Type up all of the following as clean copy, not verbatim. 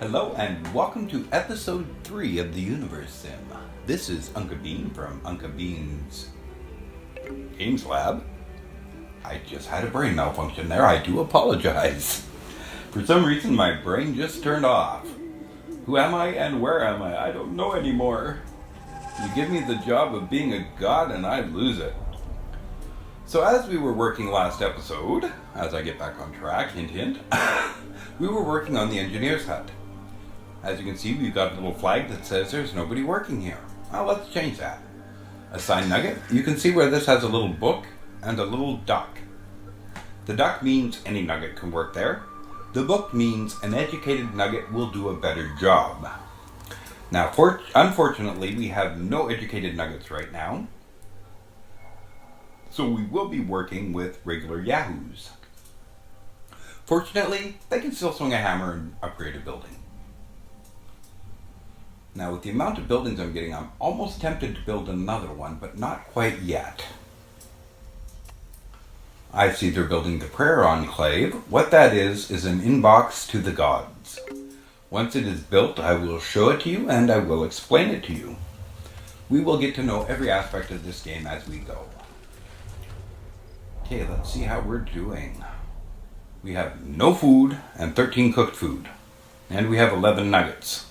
Hello and welcome to episode 3 of the Universim. This is Unka Bean from Unka Bean's Games Lab. I just had a brain malfunction there. I do apologize. For some reason my brain just turned off. Who am I and where am I? I don't know anymore. You give me the job of being a god and I lose it. So as we were working last episode, as I get back on track, hint hint, we were working on the engineer's hut. As you can see, we've got a little flag that says there's nobody working here. Well, let's change that. Assign nugget. You can see where this has a little book and a little duck. The duck means any nugget can work there. The book means an educated nugget will do a better job. Now, unfortunately, we have no educated nuggets right now. So we will be working with regular yahoos. Fortunately, they can still swing a hammer and upgrade a building. Now with the amount of buildings I'm getting, I'm almost tempted to build another one, but not quite yet. I see they're building the prayer enclave. What that is an inbox to the gods. Once it is built, I will show it to you and I will explain it to you. We will get to know every aspect of this game as we go. Okay, let's see how we're doing. We have no food and 13 cooked food. And we have 11 nuggets.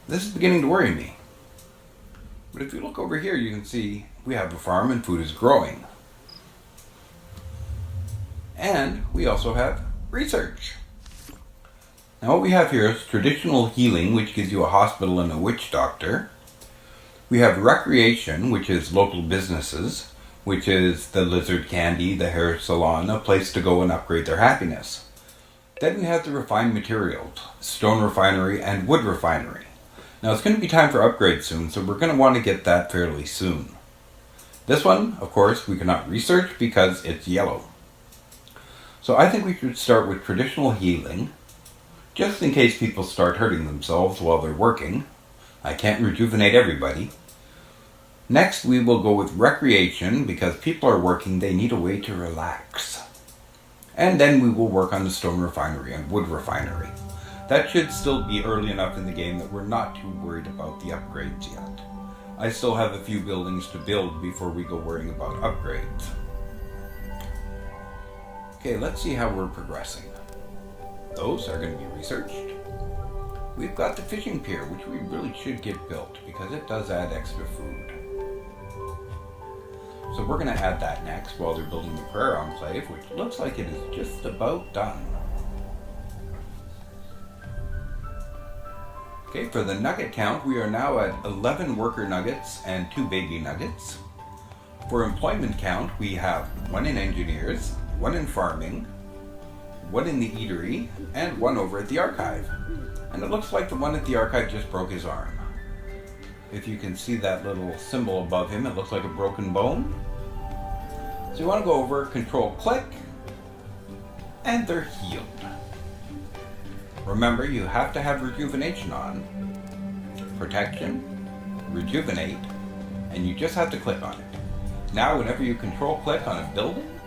This is beginning to worry me. But if you look over here, you can see we have a farm and food is growing. And we also have research. Now what we have here is traditional healing, which gives you a hospital and a witch doctor. We have recreation, which is local businesses, which is the lizard candy, the hair salon, a place to go and upgrade their happiness. Then we have the refined materials, stone refinery and wood refinery. Now it's going to be time for upgrades soon, so we're going to want to get that fairly soon. This one, of course, we cannot research because it's yellow. So I think we should start with traditional healing, just in case people start hurting themselves while they're working. I can't rejuvenate everybody. Next we will go with recreation, because people are working, they need a way to relax. And then we will work on the stone refinery and wood refinery. That should still be early enough in the game that we're not too worried about the upgrades yet. I still have a few buildings to build before we go worrying about upgrades. Okay, let's see how we're progressing. Those are going to be researched. We've got the fishing pier, which we really should get built because it does add extra food. So we're going to add that next while they're building the prayer enclave, which looks like it is just about done. Okay, for the nugget count, we are now at 11 worker nuggets and 2 baby nuggets. For employment count, we have 1 in engineers, 1 in farming, 1 in the eatery, and 1 over at the archive. And it looks like the one at the archive just broke his arm. If you can see that little symbol above him, it looks like a broken bone. So you want to go over, control click, and they're healed. Remember, you have to have rejuvenation on, protection, rejuvenate, and you just have to click on it. Now, whenever you control click on a building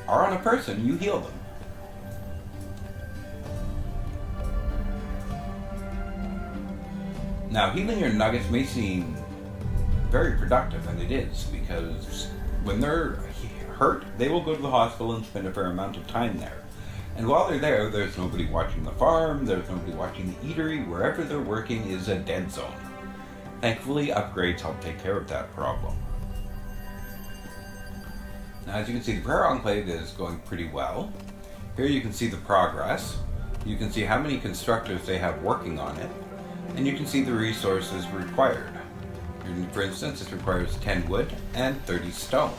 or on a person, you heal them. Now, healing your nuggets may seem very productive, and it is, because when they're hurt, they will go to the hospital and spend a fair amount of time there. And while they're there, there's nobody watching the farm, there's nobody watching the eatery, wherever they're working is a dead zone. Thankfully, upgrades help take care of that problem. Now, as you can see, the prayer enclave is going pretty well. Here you can see the progress. You can see how many constructors they have working on it. And you can see the resources required. For instance, this requires 10 wood and 30 stone.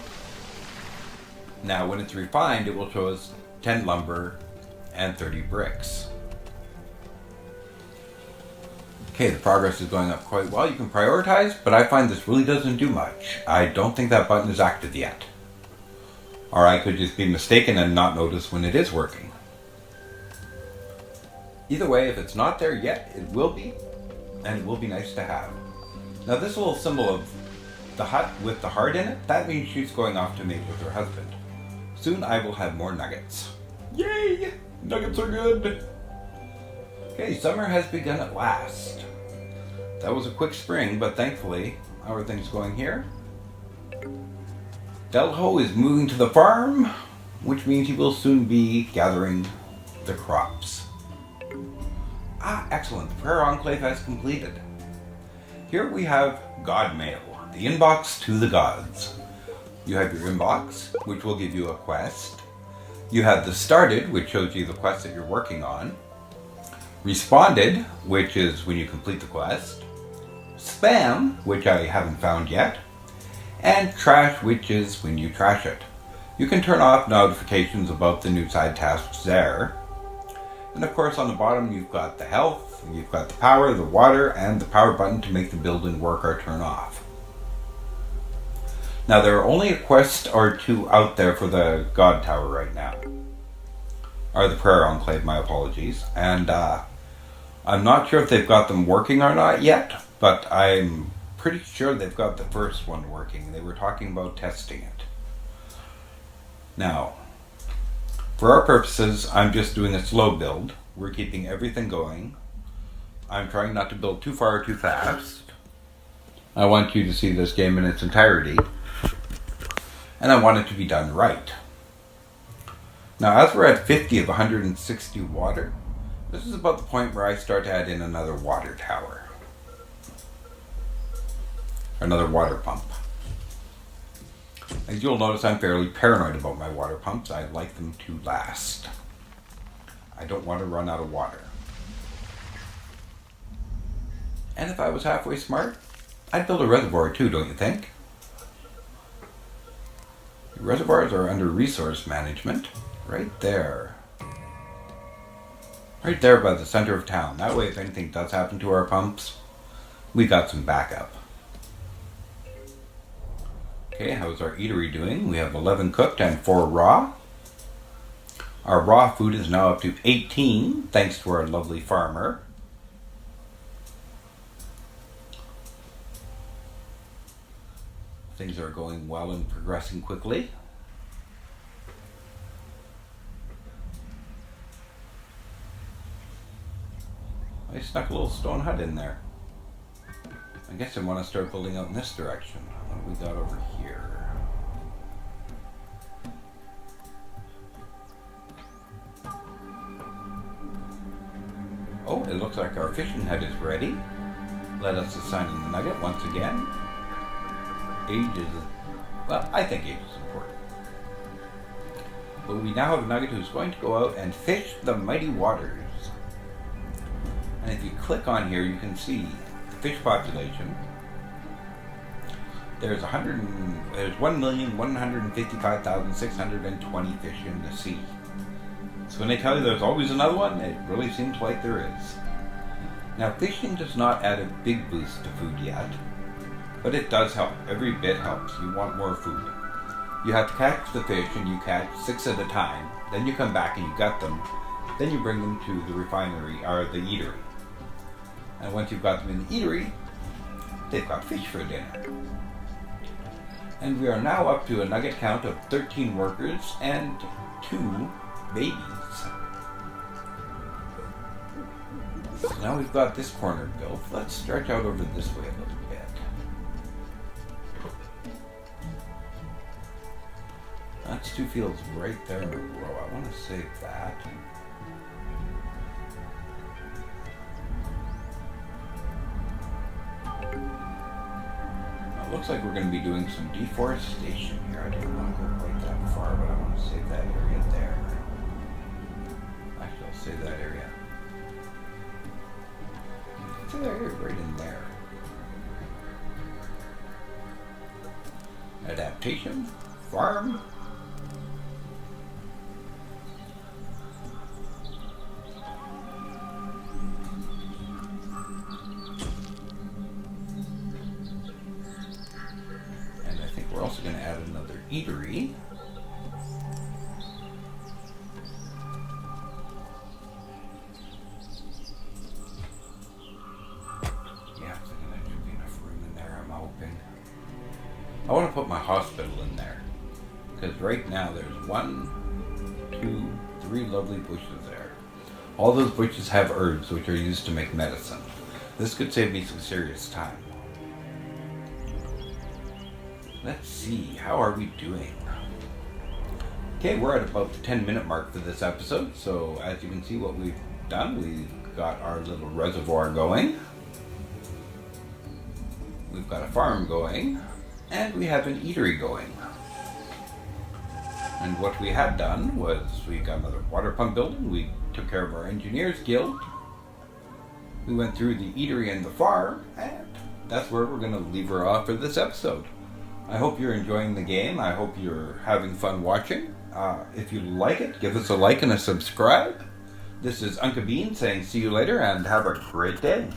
Now, when it's refined, it will show us 10 lumber and 30 bricks. Okay, the progress is going up quite well. You can prioritize, but I find this really doesn't do much. I don't think that button is active yet. Or I could just be mistaken and not notice when it is working. Either way, if it's not there yet, it will be, and it will be nice to have. Now this little symbol of the hut with the heart in it, that means she's going off to mate with her husband. Soon I will have more nuggets. Yay! Nuggets are good! Okay, summer has begun at last. That was a quick spring, but thankfully, how are things going here? Delho is moving to the farm, which means he will soon be gathering the crops. Excellent. The prayer enclave has completed. Here we have God Mail, the inbox to the gods. You have your inbox, which will give you a quest. You have the started, which shows you the quest that you're working on. Responded, which is when you complete the quest. Spam, which I haven't found yet. And trash, which is when you trash it. You can turn off notifications about the new side tasks there. And of course on the bottom you've got the health, you've got the power, the water, and the power button to make the building work or turn off. Now there are only a quest or two out there for the God Tower right now. Or the Prayer Enclave, my apologies. And I'm not sure if they've got them working or not yet, but I'm pretty sure they've got the first one working. They were talking about testing it. Now, for our purposes, I'm just doing a slow build. We're keeping everything going. I'm trying not to build too far or too fast. I want you to see this game in its entirety. And I want it to be done right. Now, as we're at 50 of 160 water, this is about the point where I start to add in another water tower. Another water pump. As you'll notice, I'm fairly paranoid about my water pumps. I like them to last. I don't want to run out of water. And if I was halfway smart, I'd build a reservoir too, don't you think? Reservoirs are under resource management, right there. Right there by the center of town. That way, if anything does happen to our pumps, we got some backup. Okay, how's our eatery doing? We have 11 cooked and 4 raw. Our raw food is now up to 18, thanks to our lovely farmer. Things are going well and progressing quickly. I snuck a little stone hut in there. I guess I want to start building out in this direction. What have we got over here? Oh, it looks like our fishing hut is ready. Let us assign in the nugget once again. Age is, well, I think age is important. But we now have a nugget who's going to go out and fish the mighty waters. And if you click on here, you can see the fish population. There's 1,155,620 fish in the sea. So when they tell you there's always another one, it really seems like there is. Now, fishing does not add a big boost to food yet, but it does help. Every bit helps. You want more food. You have to catch the fish, and you catch 6 at a time. Then you come back and you gut them. Then you bring them to the refinery, or the eatery. And once you've got them in the eatery, they've got fish for dinner. And we are now up to a nugget count of 13 workers and 2 babies. So now we've got this corner built. Let's stretch out over this way a little bit. That's 2 fields right there in a row. I want to save that. Looks like we're going to be doing some deforestation here. I don't want to go quite that far, but I want to save that area there. Actually, I'll save that area. Save that area right in there. Adaptation, farm. We're also going to add another eatery. Yeah, there should be enough room in there, I'm hoping. I want to put my hospital in there, because right now there's 1, 2, 3 lovely bushes there. All those bushes have herbs which are used to make medicine. This could save me some serious time. Let's see, how are we doing? Okay, we're at about the 10-minute mark for this episode, so as you can see what we've done, we've got our little reservoir going. We've got a farm going, and we have an eatery going. And what we had done was we got another water pump building, we took care of our engineers guild, we went through the eatery and the farm, and that's where we're going to leave her off for this episode. I hope you're enjoying the game, I hope you're having fun watching. If you like it, give us a like and a subscribe. This is Unka saying see you later and have a great day.